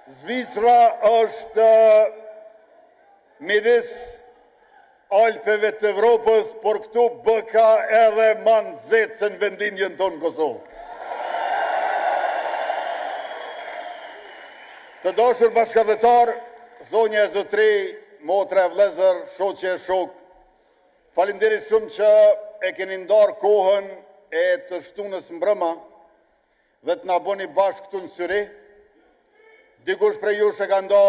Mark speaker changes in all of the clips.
Speaker 1: Zvicra është midis Alpeve të Evropës, por këtu bëka edhe ma nxehtë se në vendinjën tonë Kosovë. Të dashur bashkëdhetar, zonja e zotëri, motra e vëllezër, shoqe e shok, faleminderit shumë që e keni ndarë kohën e të shtunës mbrëma dhe të na bëni bashkë këtu në syri. Dikush prej jush e ka nda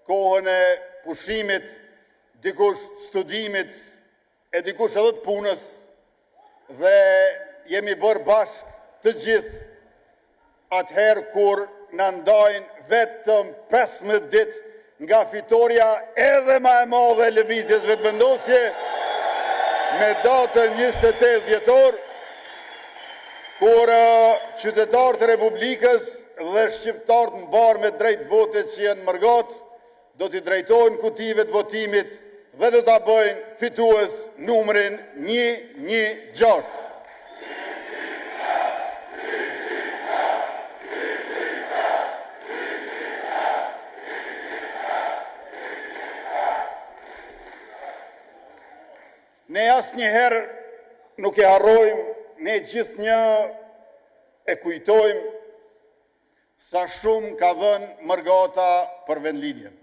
Speaker 1: kohën e pushimit, dikush studimit, e dikush edhe të punës, dhe jemi bërë bashkë të gjithë atëherë kur në ndajnë vetëm 15 ditë nga fitoria edhe ma e madhe e lëvizjes vetëvendosje me datën 28 dhjetor, kur qytetarët e Republikës dhe shqiptarët mbarë me drejt votet që janë mërgat, do t'i drejtojnë kutive të votimit dhe do t'a bëjnë fitues numrin 116. Ne asnjëherë nuk e harrojmë, ne gjithnjë e kujtojmë sa shumë ka dhënë Mërgata për vendlidhjen.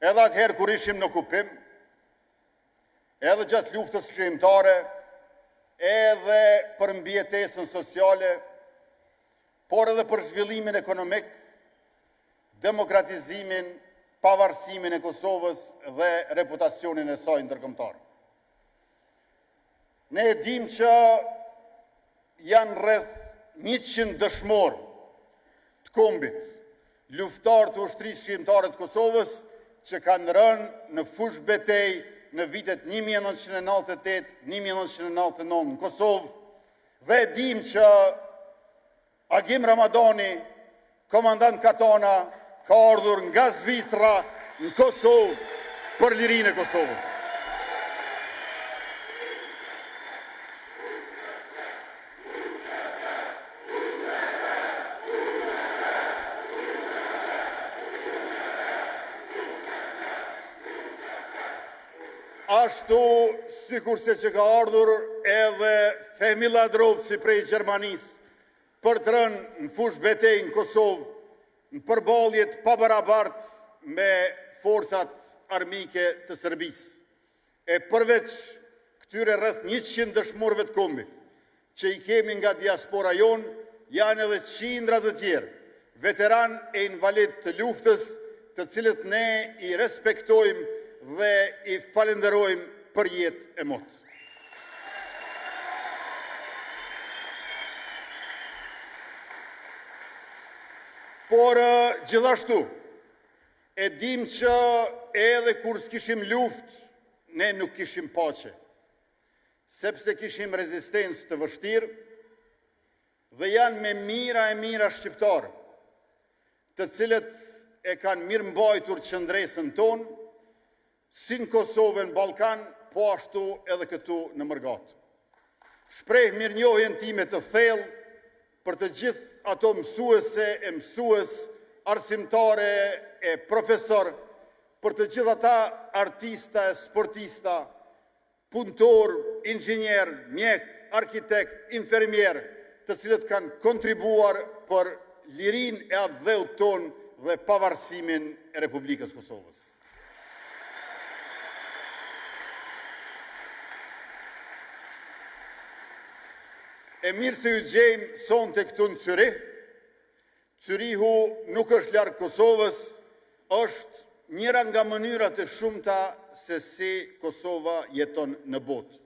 Speaker 1: Edhe atëherë kur ishim në okupim, edhe gjatë luftës shkrimtare, edhe për mbijetesën sociale, por edhe për zhvillimin ekonomik, demokratizimin, pavarësimin e Kosovës dhe reputacionin e saj ndërkombëtar. Ne e dim që janë rreth 100 dëshmorë të kombit, luftarë të ushtrisë shkrimtare të Kosovës, që kanë rënë në fush betej në vitet 1998-1999 në Kosovë, dhe e dim që Agim Ramadani, komandant Katana, ka ardhur nga Zvicra në Kosovë për lirinë e Kosovës. Ashtu sikurse që ka ardhur edhe Fehmi Ladrovci prej Gjermanisë për të rënë në fush betej në Kosovë, në përballjet pabarabartë me forcat armike të Serbisë. E përveç këtyre rreth 100 dëshmorëve të kombit që i kemi nga diaspora jonë, janë edhe qindra të tjerë, veteran e invalid të luftës, të cilët ne i respektojmë dhe i falenderojmë për jetë e motë. Por gjithashtu, e dim që edhe kur s'kishim luft, ne nuk kishim paqe, sepse kishim rezistencë të vështirë dhe janë me mira e mira shqiptarë, të cilët e kanë mirë mbajtur qëndresën tonë, si në Kosovë në Ballkan, po ashtu edhe këtu në Mërgat. Shpreh mirënjohjen time të thellë për të gjithë ato mësuese e mësues, arsimtare e profesor, për të gjithë ata artista e sportista, punëtor, inxhinier, mjek, arkitekt, infermier, të cilët kanë kontribuar për lirinë e atë dheut tonë dhe pavarësimin e Republikës Kosovës. E mirë se ju gjejmë sonte këtu në Cyri. Cyrihu nuk është larg Kosovës, është njëra nga mënyrat e shumta se si Kosova jeton në botë.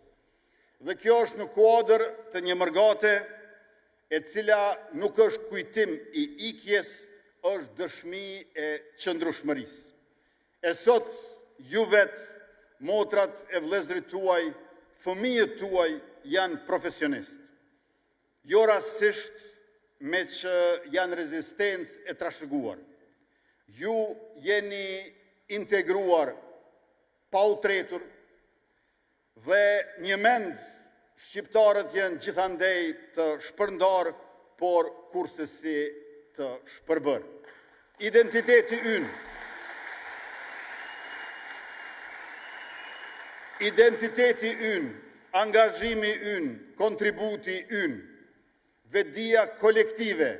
Speaker 1: Dhe kjo është në kuadër të një Mërgate e cila nuk është kujtim i ikjes, është dëshmi e qëndrueshmërisë. E sot ju vetë, motrat e vëllezërit tuaj, fëmijët tuaj janë profesionistë. Jo rastësisht me që janë rezistencë e trashëguar. Ju jeni integruar, pa u tretur, dhe një mend shqiptarët janë gjithandej të shpërndar, por kurse si të shpërbër. Identiteti ynë, angazhimi ynë, kontributi ynë, vetdia kolektive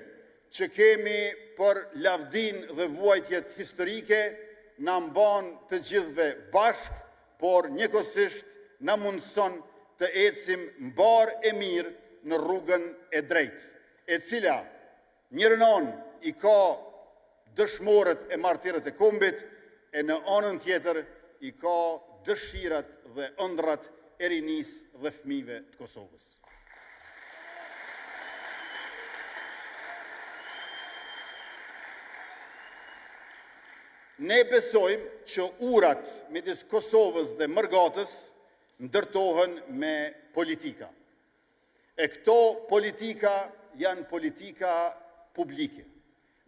Speaker 1: që kemi për lavdin dhe vuajtjet historike, na mban të gjithve bashk, por njëkohësisht na mundson të ecim mbar e mirë në rrugën e drejtë, e cila njërën anë i ka dëshmorët e martirët e kombit, e në anën tjetër i ka dëshirat dhe ëndrat e rinisë dhe fëmijëve të Kosovës. Ne besojmë që urat midis Kosovës dhe Mërgatës ndërtohen me politika. E këto politika janë politika publike,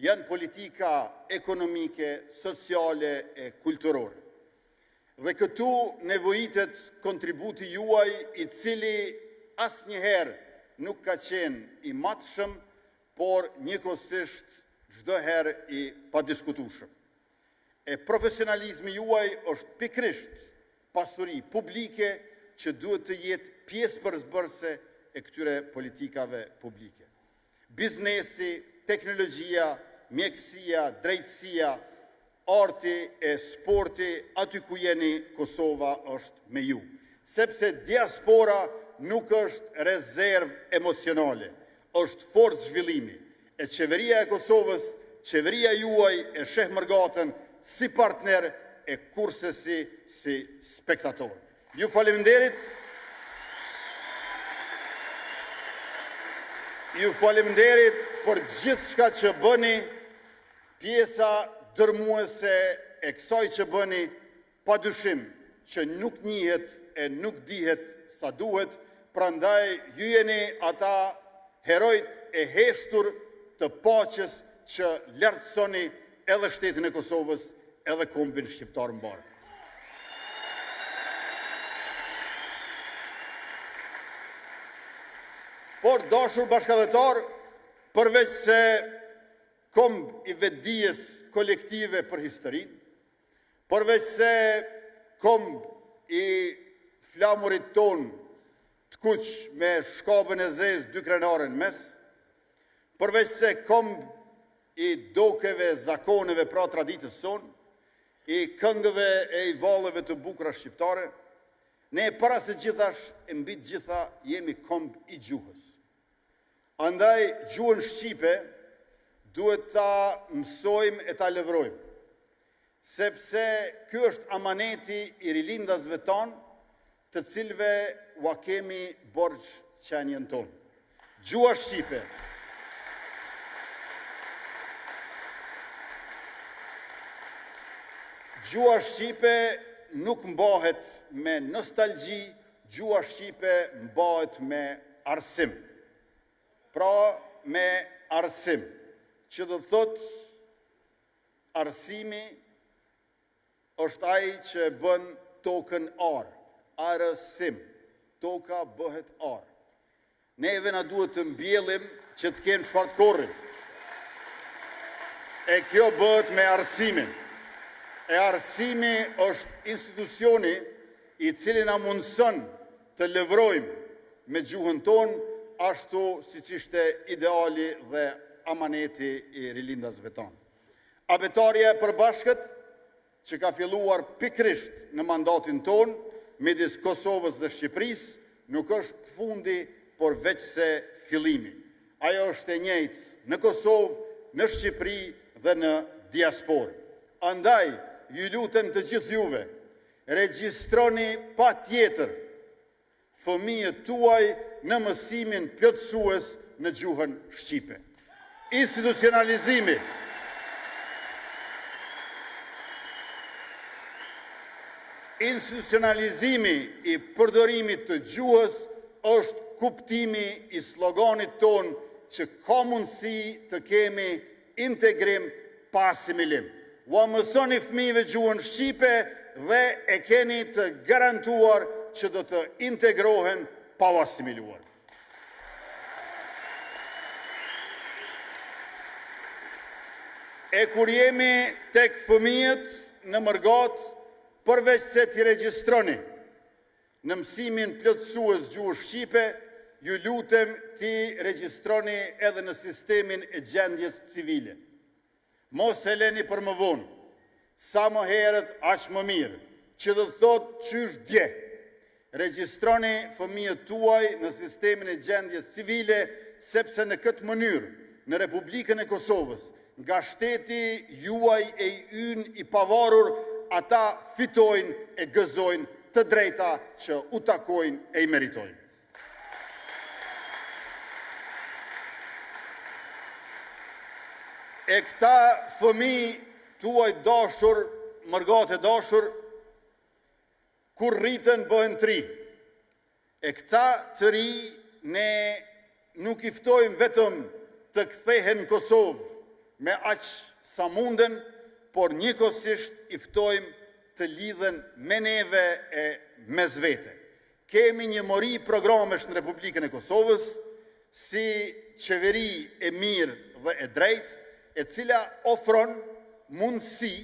Speaker 1: janë politika ekonomike, sociale e kulturore. Dhe këtu nevojitet kontributi juaj i cili asnjëherë nuk ka qenë i matshëm, por njëkohësisht çdo herë i padiskutueshëm. E profesionalizmi juaj është pikrisht pasuri publike që duhet të jetë pjesë përzbërëse e këtyre politikave publike. Biznesi, teknologjia, mjekësia, drejtësia, arti e sporti, aty ku jeni Kosova është me ju. Sepse diaspora nuk është rezervë emocionale, është forcë zhvillimi. E qeveria e Kosovës, qeveria juaj e sheh Mërgatën si partner e kurse si spektator. Ju faleminderit. Ju faleminderit për gjithë shka që bëni, pjesa dërmuese e kësaj që bëni, padyshim që nuk njihet e nuk dihet sa duhet, prandaj ju jeni ata herojt e heshtur të paqes që lartësoni edhe shtetin e Kosovës, edhe kombin shqiptar mbarë. Por, dashur bashkëdhetar, përveç se komb i vetdijes kolektive për historinë, përveç se komb i flamurit ton të kuq me shkabën e zezë 2 krenare në mes, përveç se komb i dokeve, zakoneve pra traditës sonë, i këngëve e i vallëve të bukura shqiptare, ne para se gjithash e mbi të gjitha jemi komb i gjuhës. Andaj gjuhën shqipe duhet ta mësojmë e ta levrojmë, sepse ky është amaneti i rilindasve tanë, të cilve ua kemi borxh qenjen tonë. Gjuha shqipe Gjuha shqipe nuk mbahet me nostalgji, gjuha shqipe mbahet me arsim. Pra me arsim, që do thot arsimi është ai që bën tokën arë, arësim, toka bëhet arë. Neve na duhet të mbjellim që të kemë çfarë të korrim. E kjo bëhet me arsimin. E arsimi është institucioni i cili na mundson të levrojmë me gjuhën tonë, ashtu siç ishte ideali dhe amaneti i rilindasve tanë. Abetarja e përbashkët që ka filluar pikrisht në mandatin tonë midis Kosovës dhe Shqipërisë nuk është fundi, por veç se fillimi. Ajo është e njëjtë në Kosovë, në Shqipëri dhe në diasporë. Andaj, ju lutem të gjithë juve, regjistroni patjetër fëmijët tuaj në mësimin plotësues në gjuhën shqipe. Institucionalizimi i përdorimit të gjuhës është kuptimi i sloganit ton që ka mundësi të kemi integrim pa asimilim. Ua mësoni fëmijëve gjuhën shqipe dhe e keni të garantuar që do të integrohen pa u asimiluar. E kur jemi tek fëmijët në mërgat, përveç se t'i regjistroni në mësimin plotësues gjuhës shqipe, ju lutem t'i regjistroni edhe në sistemin e gjendjes civile. Mos e leni për më vonë, sa më herët aq më mirë, që do të thotë qysh dje. Regjistroni fëmijët tuaj në sistemin e gjendjes civile, sepse në këtë mënyrë, në Republikën e Kosovës, nga shteti juaj e ynë i pavarur, ata fitojnë e gëzojnë të drejta që u takojnë e i meritojnë. E këta fëmijë tuaj dashur, mërgat e dashur, kur rritën bëhen tri. E këta të ri ne nuk i ftojmë vetëm të kthehen në Kosovë me aq sa munden, por njëkohësisht i ftojmë të lidhen me neve e mes vete. Kemi një mori programesh në Republikën e Kosovës, si qeveri e mirë dhe e drejtë, e cila ofron mundësi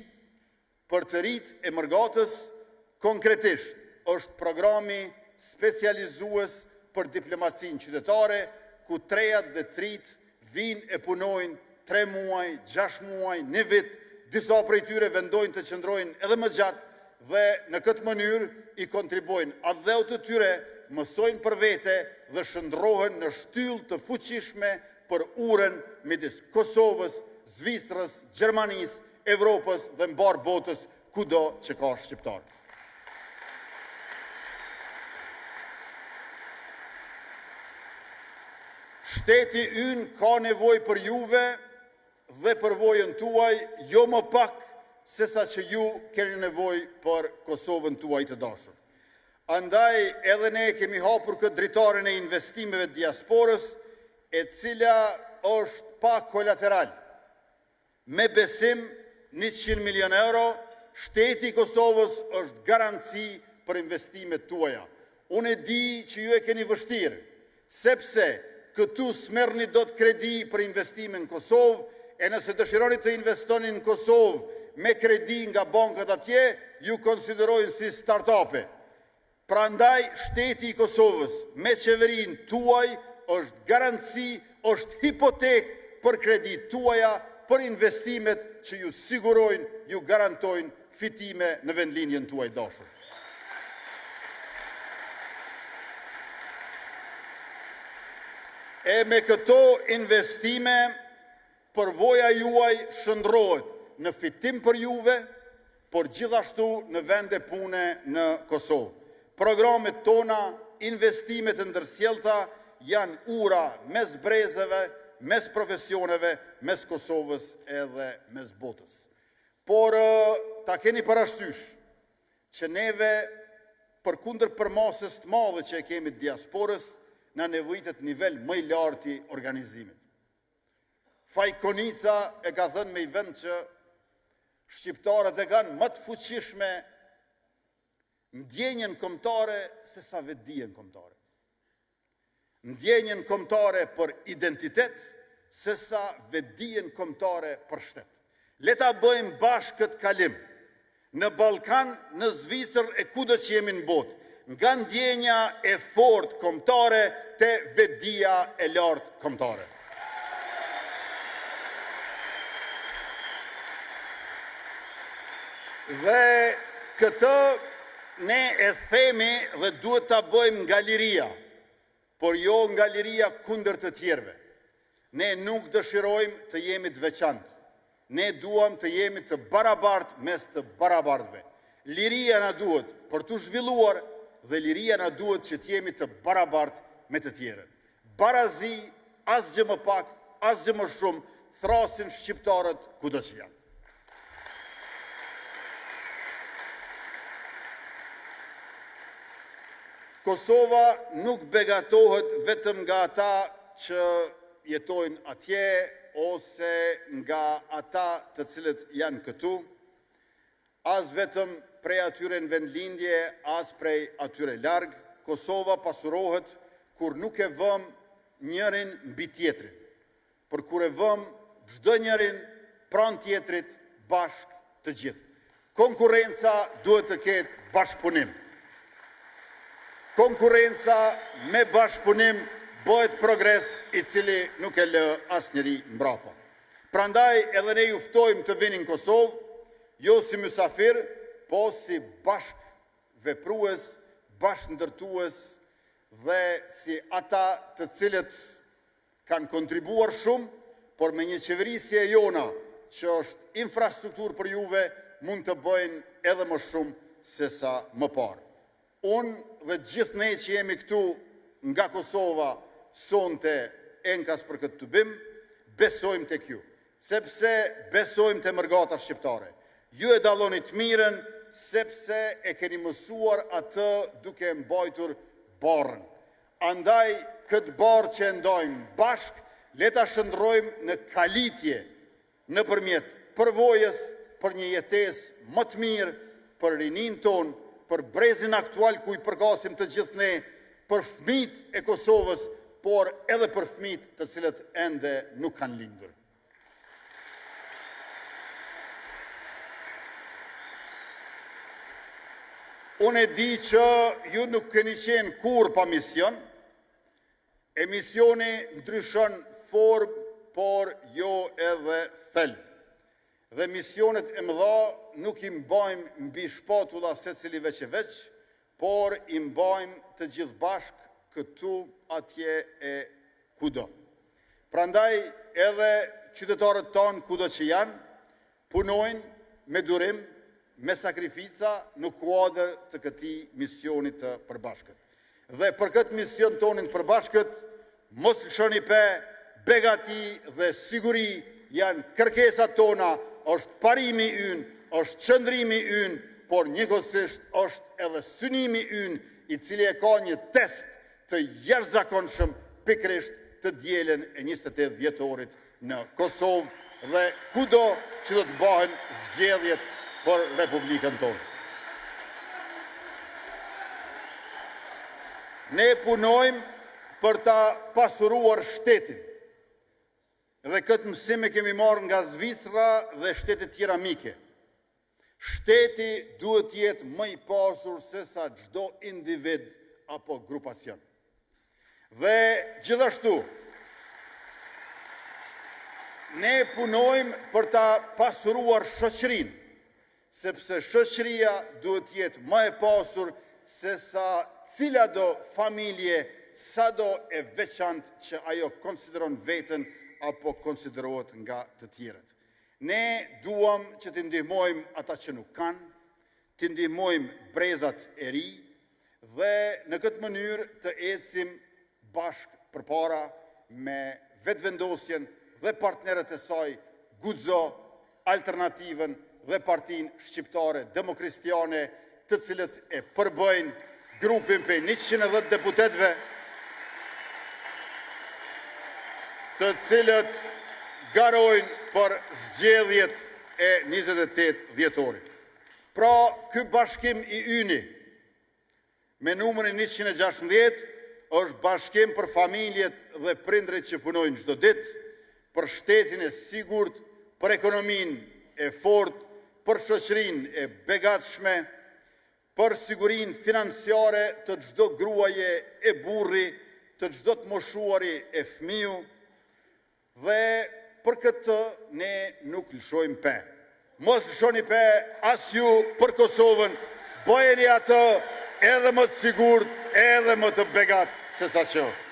Speaker 1: për të rit e mërgatës. Konkretisht, është programi specializues për diplomacinë qytetare, ku trejat dhe trit vinë e punojnë 3 muaj, 6 muaj, 1 vit, disa prej tyre vendojnë të qëndrojnë edhe më gjatë dhe në këtë mënyrë i kontribojnë atë dheu të tyre, mësojnë për vete dhe shëndrohen në shtyllë të fuqishme për urën midis Kosovës, Zvicrës, Gjermanisë, Evropës dhe mbar botës kudo që ka shqiptar. Shteti ynë ka nevojë për juve dhe për vojën tuaj, jo më pak se sa që ju keni nevojë për Kosovën tuaj të dashur. Andaj edhe ne kemi hapur këtë dritarin e investimeve diasporës, e cila është pa kolateral. Me besim 100 milion euro, shteti i Kosovës është garanci për investimet tuaja. Unë e di që ju e keni vështirë, sepse këtu s'merrni dot kredi për investime në Kosovë, e nëse dëshironi të investoni në Kosovë me kredi nga bankat atje, ju konsiderojnë si start-upe. Prandaj, shteti i Kosovës me qeverinë tuaj është garanci, është hipotek për kredi tuaja, për investimet që ju sigurojnë, ju garantojnë fitime në vendlinjen tuaj dashur. E me këto investime, përvoja juaj shëndrohet në fitim për juve, por gjithashtu në vende pune në Kosovë. Programet tona, investimet e ndërsjellta janë ura mes brezeve, mes profesioneve, mes Kosovës edhe mes botës. Por ta keni parasysh që neve përkundër përmasës të madhe që e kemi të diasporës, në nevojitet nivel më i lartë i organizimit. Fajkonica e ka thënë me i vend që shqiptarët e kanë më të fuqishme ndjenjen kombëtare se sa vetdijen kombëtare. Ndjenjen kombëtare për identitet se sa vetdijen kombëtare për shtet. Le ta bëjmë bashkë këtë kalim në Ballkan, në Zvicër e kudo që jemi në botë, nga ndjenja e fortë kombëtare te vetdia e lartë kombëtare. Dhe këtë ne e themi dhe duhet ta bëjmë nga liria, por jo nga liria kundër të tjerëve. Ne nuk dëshirojmë të jemi të veçantë. Ne duam të jemi të barabartë mes të barabartëve. Liria na duhet për të zhvilluar dhe liria na duhet që të jemi të barabartë me të tjerët. Barazi, asgjë më pak, asgjë më shumë, thrasin shqiptarët kudo që janë. Kosova nuk begatohet vetëm nga ata që jetojnë atje, ose nga ata të cilët janë këtu, as vetëm prej atyre në vendlindje, as prej atyre larg. Kosova pasurohet kur nuk e vëm njërin mbi tjetrin, por kur e vëm çdo njërin pranë tjetrit bashk të gjithë. Konkurenca duhet të ketë bashkëpunim. Konkurenca me bashkëpunim bëhet progres i cili nuk e lë asnjëri mbrapa. Prandaj edhe ne ju ftojmë të vini në Kosovë, jo si mysafir, po si bashk veprues, bashk ndërtues dhe si ata të cilët kanë kontribuar shumë, por me një qeverisje e jona që është infrastruktur për juve, mund të bëjnë edhe më shumë se sa më parë. Unë dhe gjithë ne që jemi këtu nga Kosova sonte enkas për këtë të bim, besojmë të kju, sepse besojmë të mërgata shqiptare. Ju e dalloni të mirën, sepse e keni mësuar atë duke mbajtur barën. Andaj, këtë barë që ndojmë bashk, leta shëndrojmë në kalitje në përmjet përvojës për një jetes më të mirë, për rinin tonë, për brezin aktual ku i përkasim të gjithë ne, për fëmijët e Kosovës, por edhe për fëmijët të cilët ende nuk kanë lindur. Unë e di që ju nuk keni qenë kur pa mision, e misioni ndryshon form, por jo edhe thelb. Dhe misionet e mëdha nuk i mbajmë mbi shpatula secili veç e veç, por i mbajmë të gjithë bashk këtu, atje e kudo. Prandaj edhe qytetarët tonë kudo që janë, punojnë me durim, me sakrifica në kuadër të këtij misionit të përbashkët. Dhe për këtë mision tonin të përbashkët, mos lëshoni pe, begati dhe siguri janë kërkesat tona, është parimi ynë, është qëndrimi ynë, por njëkohësisht është edhe synimi ynë, i cili e ka një test të jashtëzakonshëm pikërisht të dielën e 28 dhjetorit në Kosovë dhe kudo që do të bëhen zgjedhjet për Republikën tonë. Ne punojmë për ta pasuruar shtetin. Dhe këtë mësim e kemi marrë nga Zvicra dhe shtetet tjera mike. Shteti duhet jetë më i pasur se sa çdo individ apo grupacion. Dhe gjithashtu, ne punojmë për ta pasuruar shoqërinë, sepse shoqëria duhet jetë më e pasur se sa cila do familje, sa do e veçantë që ajo konsideron veten apo konsiderohet nga të tjerët. Ne duam që të ndihmojmë ata që nuk kanë, të ndihmojmë brezat e ri dhe në këtë mënyrë të ecim bashk përpara me vetëvendosjen dhe partnerët e saj Guxo, Alternativën dhe Partinë Shqiptare Demokristiane, të cilët e përbëjnë grupin për 110 deputetëve, të cilët garojnë për zgjedhjet e 28 dhjetorit. Pra, ky bashkim i yni me numrin 116 është bashkim për familjet dhe prindrit që punojnë çdo ditë, për shtetin e sigurt, për ekonominë e fortë, për shoqërinë e begatshme, për sigurinë financiare të çdo gruaje e burri, të çdo të moshuari e fëmiu, dhe për këtë ne nuk lëshojmë pe. Mos lëshoni pe as ju për Kosovën, bëjeni atë edhe më të sigurt, edhe më të begat se sa që është.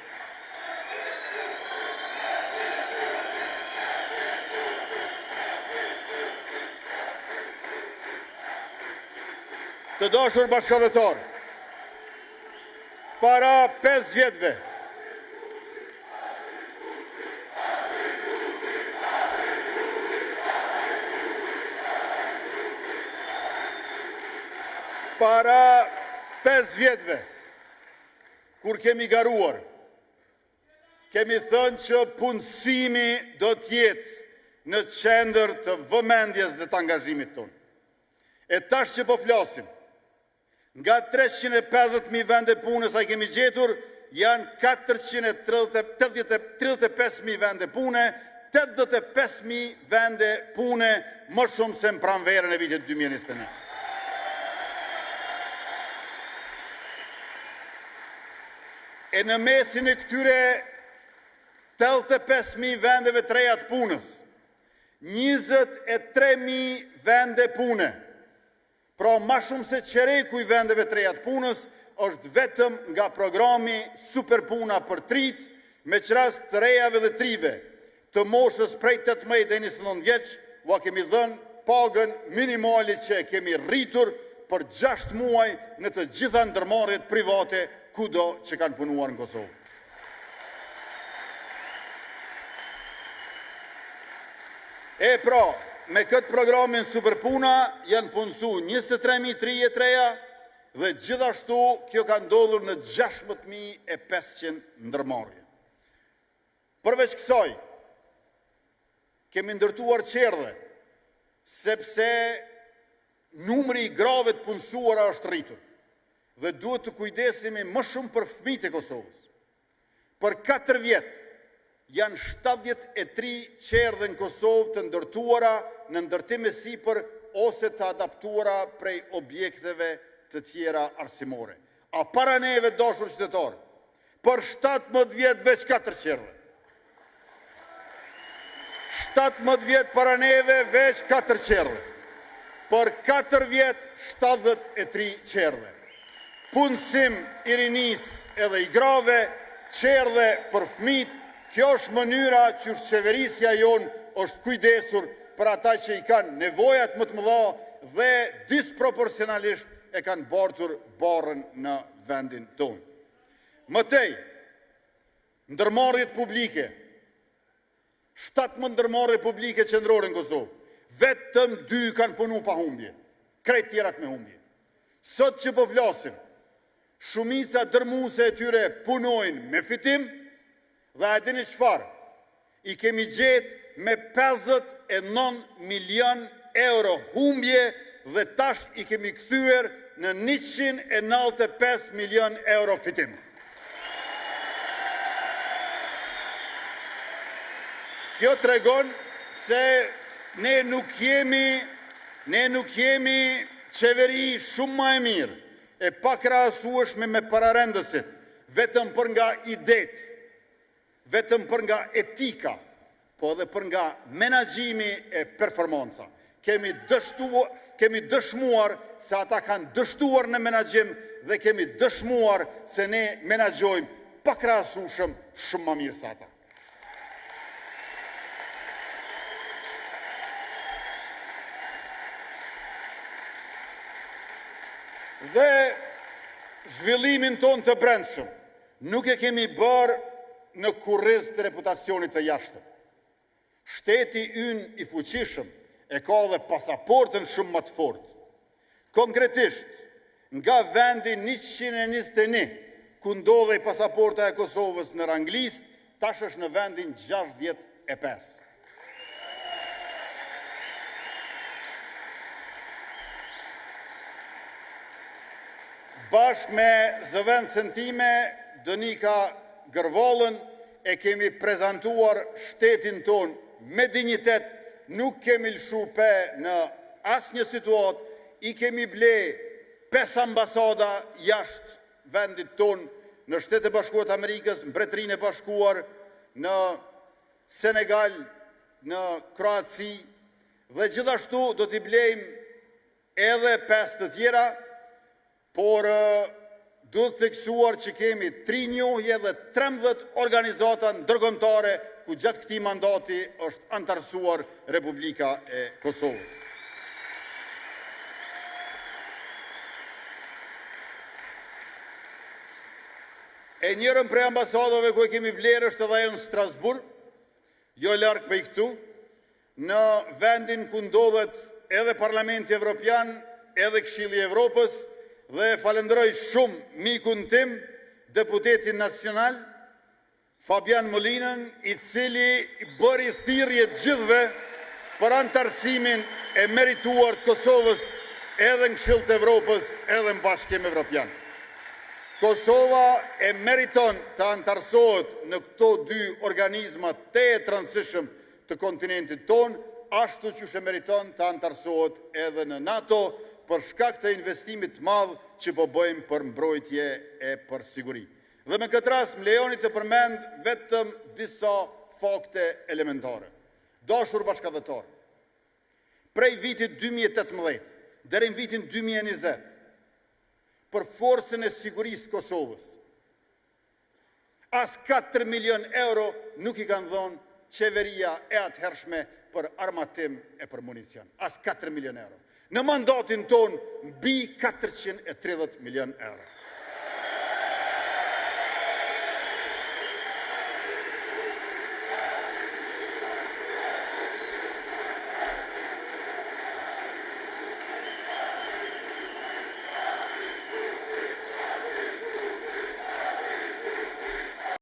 Speaker 1: Të dashur bashkëdhetar, para 5 vjetëve, kur kemi garuar, kemi thënë që punësimi do t'jetë në qendër të vëmendjes dhe të angazhimit tonë. E tash që po flasim, nga 350.000 vende punës a kemi gjetur, janë 435.000 vende pune, 85.000 vende pune më shumë se në pranverën e vitit 2021. E në mesin e këtyre 85.000 vendeve të reja të punës, 23.000 vende pune, pra ma shumë se qereku i vendeve të reja të punës, është vetëm nga programi Superpuna për trit, me qëras të rejave dhe trive, të moshës prej 18 dhe 29 vjeç, va kemi dhënë pagën minimali që kemi rritur për 6 muaj në të gjitha ndërmarrjet private kudo që kanë punuar në Kosovë. E pra, me këtë programin Superpuna janë punësu 23.033 dhe gjithashtu kjo ka ndodhur në 16.500 ndërmarrje. Përveç kësaj, kemi ndërtuar qerdhe, sepse numri i grave të punësuara është rritur dhe duhet të kujdesemi më shumë për fëmijët e Kosovës. Për 4 vjetë janë 73 qerdhe në Kosovë të ndërtuara në ndërtim e sipër ose të adaptuara prej objekteve të tjera arsimore. A para neve, dashur qytetarë, për 17 vjetë veç 4 qerdhe. 17 vjetë para neve veç 4 qerdhe. Për 4 vjetë 73 qerdhe. Punësim i rinis edhe i grave, qerdhe për fëmijët. Kjo është mënyra që qeverisja jonë është kujdesur për ata që i kanë nevojat më të mëdha dhe disproporcionalisht e kanë bartur barën në vendin tonë. Mëtej, ndërmarrjet publike, 17 ndërmarrje publike qendrore në Kosovë, vetëm 2 kanë punu pa humbje, krejt tjerat me humbje. Sot që po flasim, shumica dërmuese e tyre punojnë me fitim, dhe a dini çfarë? I kemi gjetë me 59 milion euro humbje dhe tash i kemi kthyer në 195 milion euro fitim. Kjo tregon se ne nuk jemi qeveri shumë më e mirë e pa krahasueshme me pararendësit, vetëm për nga idetë, vetëm për nga etika, po edhe për nga menaxhimi e performanca. Kemi dëshmuar se ata kanë dështuar në menaxhim dhe kemi dëshmuar se ne menaxhojmë pa krahasueshëm shumë më mirë se ata. Dhe zhvillimin ton të brendshëm nuk e kemi bërë në kurriz të reputacionit të jashtëm. Shteti ynë i fuqishëm e ka dhe pasaportën shumë më të fortë. Konkretisht, nga vendi 121, ku ndodhej pasaporta e Kosovës në ranglist, tash është në vendin 65. Bashkë me zëvendësën time, Donika Gërvollën, e kemi prezentuar shtetin ton me dignitet, nuk kemi lëshu pe në asnjë situatë, i kemi ble 5 ambasada jashtë vendit ton, në Shtetet e Bashkuara të Amerikës, në Mbretërinë e Bashkuar, në Senegal, në Kroaci, dhe gjithashtu do t'i blejmë edhe 5 të tjera, por duhet theksuar që kemi 3 njohje dhe 13 organizata ndërkombëtare ku gjatë këtij mandati është antarësuar Republika e Kosovës. E njërën prej ambasadove ku e kemi blerë është edhe ajo në Strasburg, jo larg prej këtu, në vendin ku ndodhet edhe Parlamenti Evropian, edhe Këshilli i Evropës, dhe falenderoj shumë mikun tim, deputetin nacional, Fabian Molinën, i cili bëri thirrje të gjithëve për antarësimin e merituar të Kosovës edhe në Këshill të Evropës, edhe në Bashkimin Evropian. Kosova e meriton të antarësohet në këto 2 organizma të rëndësishëm të kontinentit ton, ashtu që shë meriton të antarësohet edhe në NATO për shkak të investimit madh që po bëjmë për mbrojtje e për siguri. Dhe me këtë rast më lejoni të përmend vetëm disa fakte elementare. Dashur bashkëdhetar, prej vitit 2018 deri në vitin 2020, për forcën e sigurisë të Kosovës, as 4 milion euro nuk i kanë dhënë qeveria e atëhershme për armatim e për municion. As 4 milion euro. Në mandatin ton, mbi 430 milion euro.